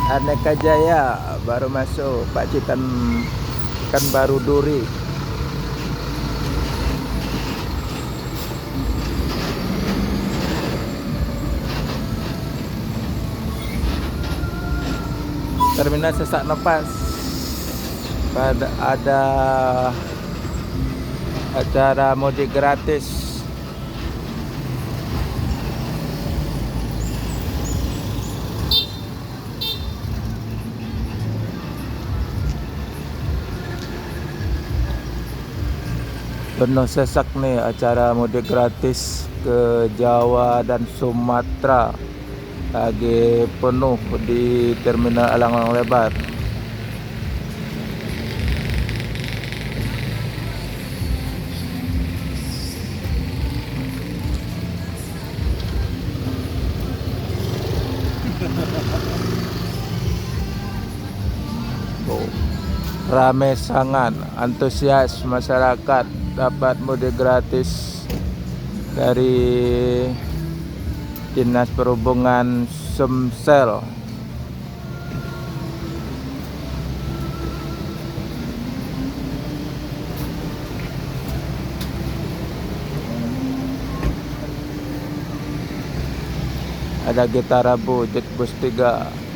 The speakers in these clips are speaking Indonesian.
Aneka Jaya baru masuk, Pacitan Baru Duri. Terminal Sesak Nafas. Ada acara mudik gratis. Penuh sesak nih acara mudik gratis ke Jawa dan Sumatera. Lagi penuh di Terminal Alang-Alang Lebar. Oh, rame sangat, antusias masyarakat dapat mudik gratis dari Dinas Perhubungan Sumsel. Ada Gita Rabu, Jetbus 3.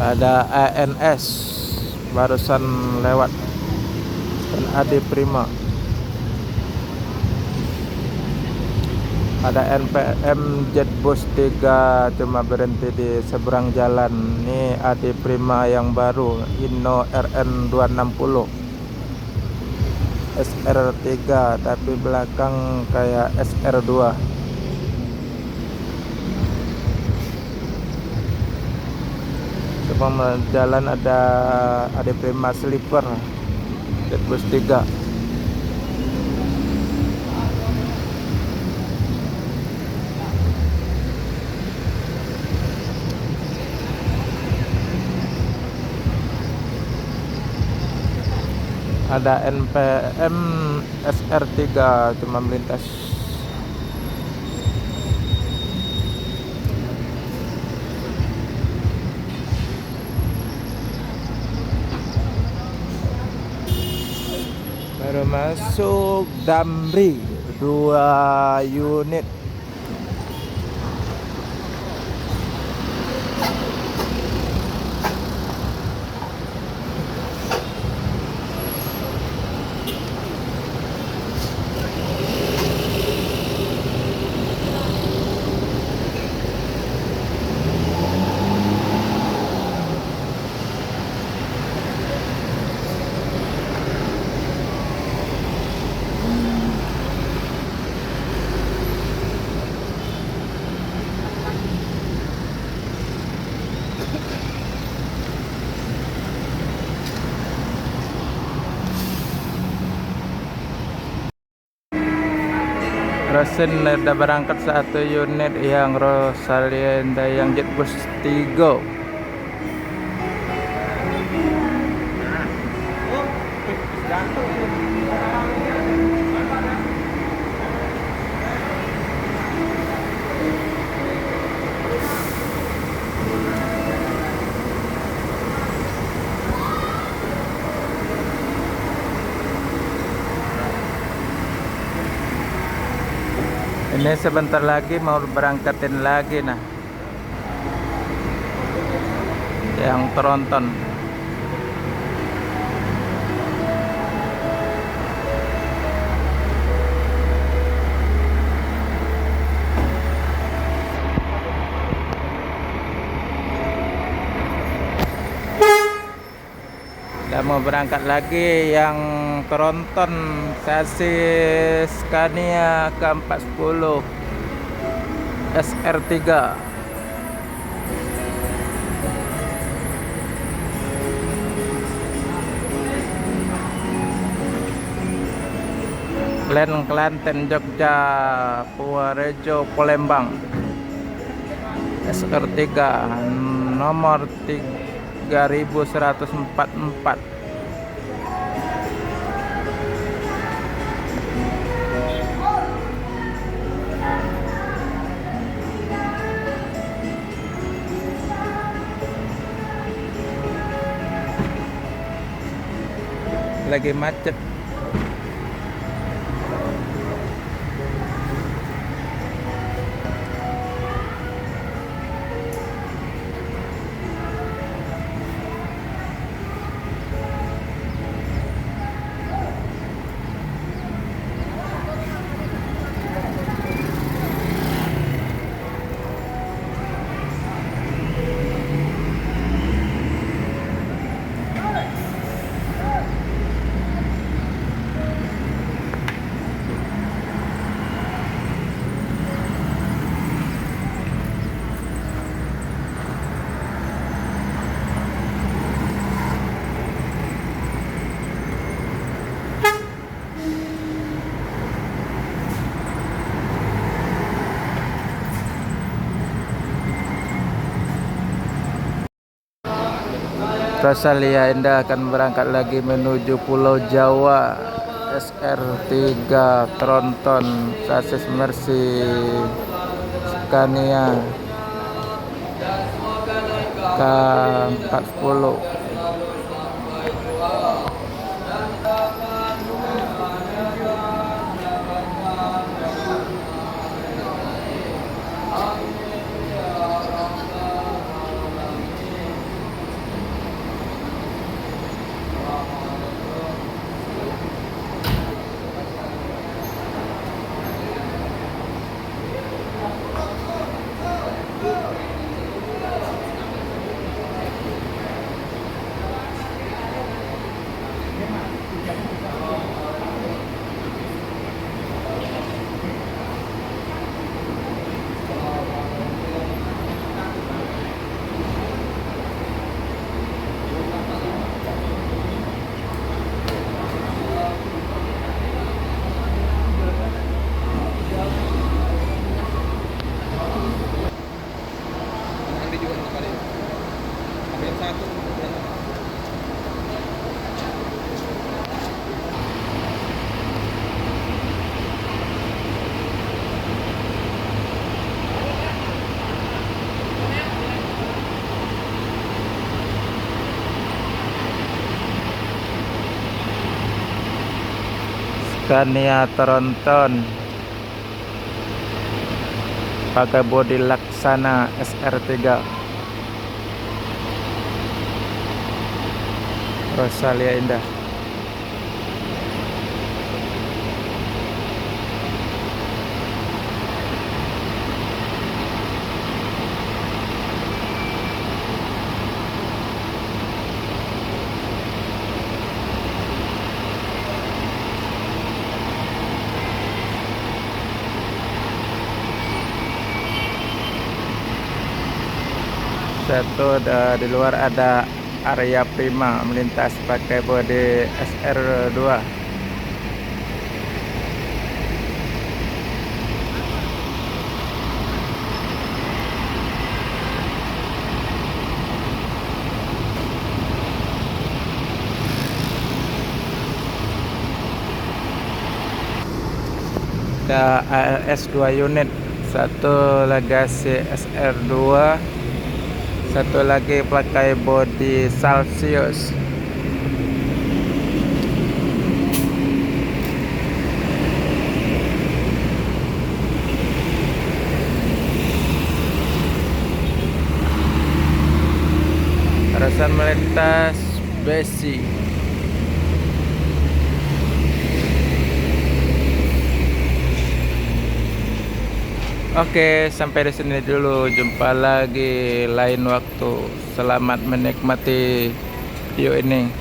Ada ANS barusan lewat dan AD Prima. Ada NPM Jetbus 3 cuma berhenti di seberang jalan. Ini AD Prima yang baru, Inno RN 260 SR3 tapi belakang kayak SR2. Sebelum jalan ada AD Prima Sleeper Jetbus 3. Ada NPM SR3 cuma melintas. Baru masuk Damri 2 unit. Rosin udah berangkat 1 unit yang Rosalinda yang Jetbus 3. Ini sebentar lagi mau berangkatin lagi nah yang Tronton. Udah mau berangkat lagi yang Tronton sasis Scania K410 SR3. Klen Klaten Jogja Purworejo Palembang SR3 nomor 3144. Lagi macet. Rosalia Indah akan berangkat lagi menuju Pulau Jawa. SR3 Tronton sasis Mercy Scania K410. Scania Tronton pakai bodi Laksana SR3. Rosalia Indah. Satu di luar ada Arya Prima melintas pakai bodi SR2. Ada ALS 2 unit, satu Legacy SR2, satu lagi pakai bodi Celsius. Arasan melintas Besi. Oke, sampai di sini dulu. Jumpa lagi lain waktu. Selamat menikmati video ini.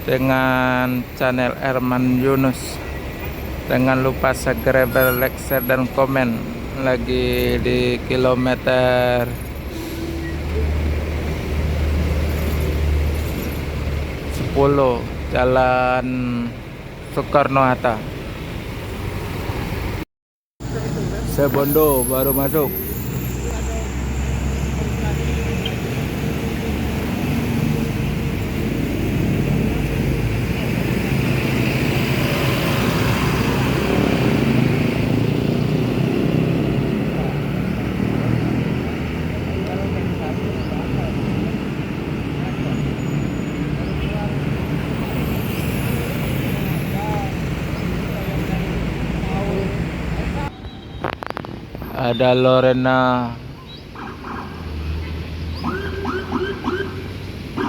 dengan channel Herman Yunus. Jangan lupa subscribe, like, share, dan komen. Lagi di kilometer 10 Jalan Soekarno-Hatta. Sebondo baru masuk. Ada Lorena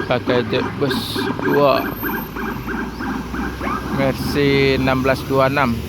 pakai jet bus 2 Mercy 1626.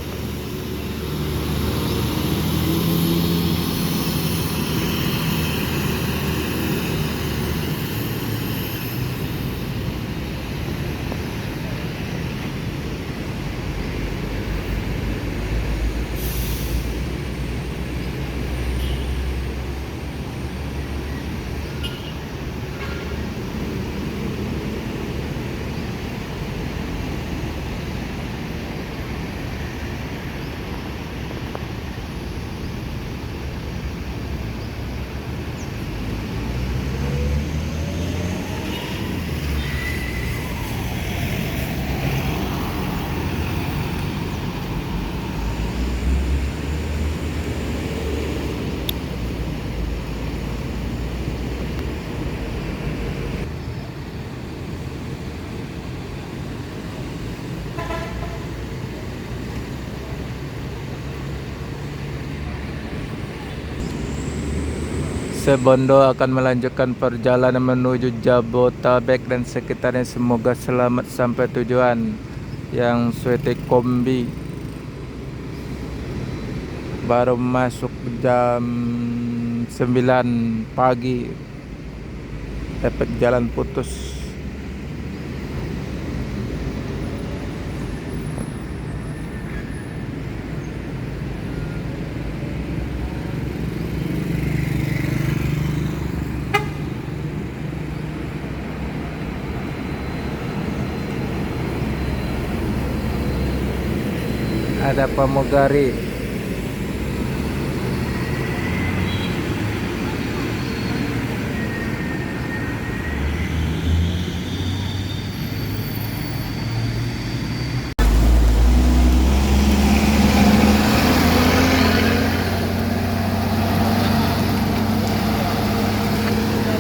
Sebondo akan melanjutkan perjalanan menuju Jabotabek dan sekitarnya. Semoga selamat sampai tujuan. Yang Sweety Kombi baru masuk jam 9 pagi. Efek jalan putus. Ada pramugari.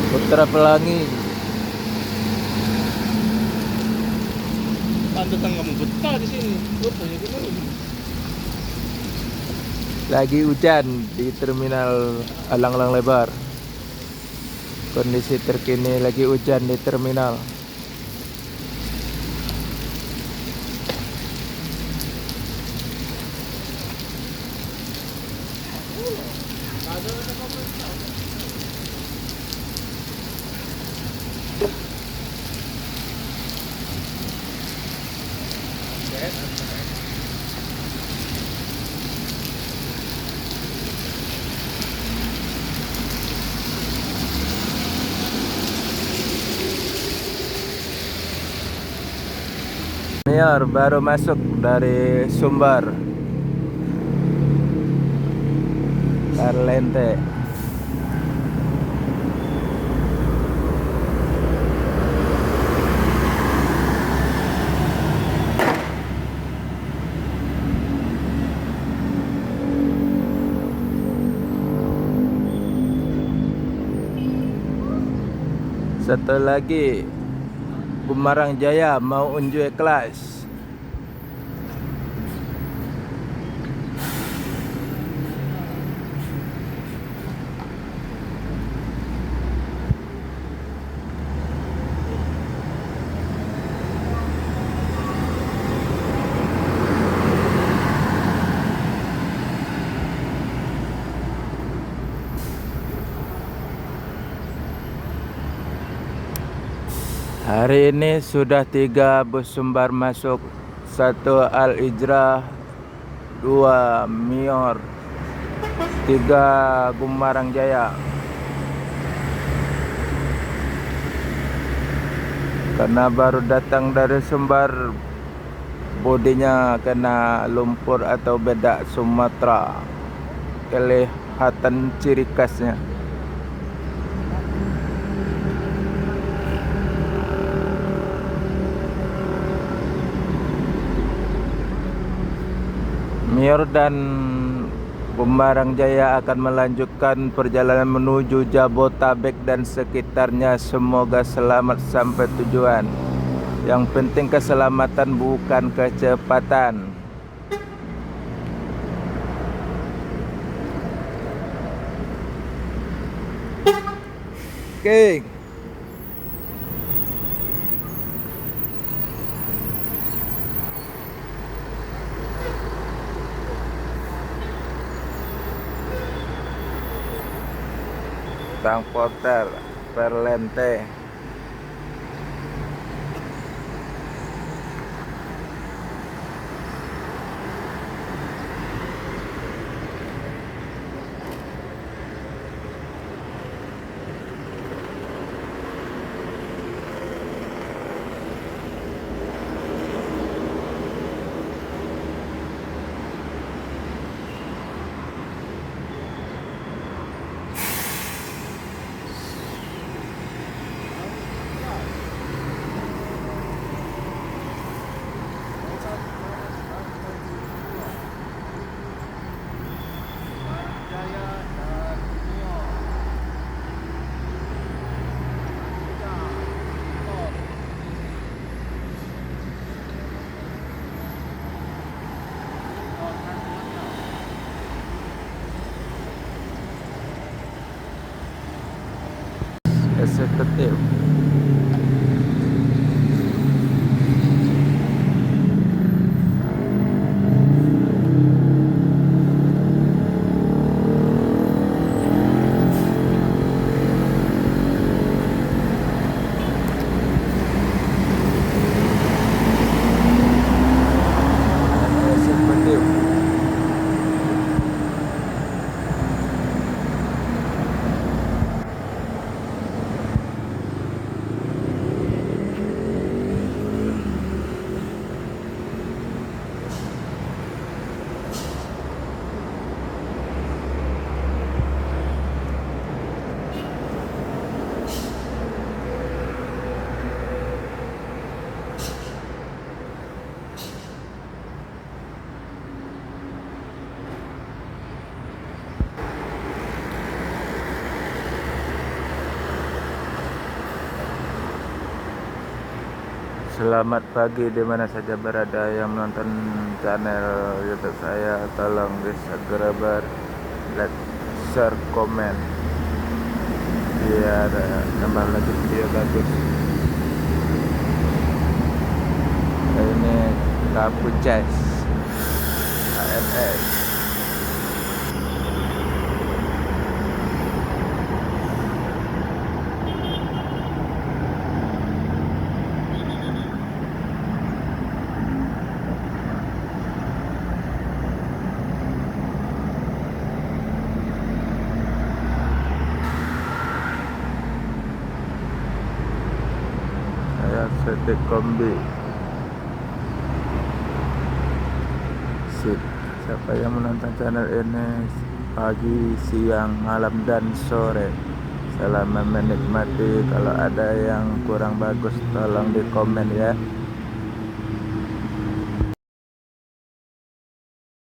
Putra Pelangi. Pantesan kamu betah di sini. Rupanya gimana? Lagi hujan di terminal Alang-Alang Lebar. Kondisi terkini lagi hujan di terminal. Senior baru masuk dari Sumbar Tarlente. Satu lagi Bumarang Jaya mau unjuk kelas. Hari ini sudah 3 bus sumbar masuk, 1 Al-Ijrah, 2 Mior, 3 Gumarang Jaya. Karena baru datang dari Sumbar, bodinya kena lumpur atau bedak Sumatera. Kelihatan ciri khasnya. Mior dan Gumarang Jaya akan melanjutkan perjalanan menuju Jabotabek dan sekitarnya. Semoga selamat sampai tujuan. Yang penting keselamatan, bukan kecepatan. Oke. Transporter Perlente. Eksekutif. Eksekutif. Selamat pagi di mana saja berada yang menonton channel YouTube saya. Tolong di subscribe, like, share, komen biar nambah lagi video bagus. Ini Kapucas AMS. Setik kombi. Sip. Siapa yang menonton channel ini pagi, siang, malam, dan sore, selamat menikmati. Kalau ada yang kurang bagus tolong di komen ya.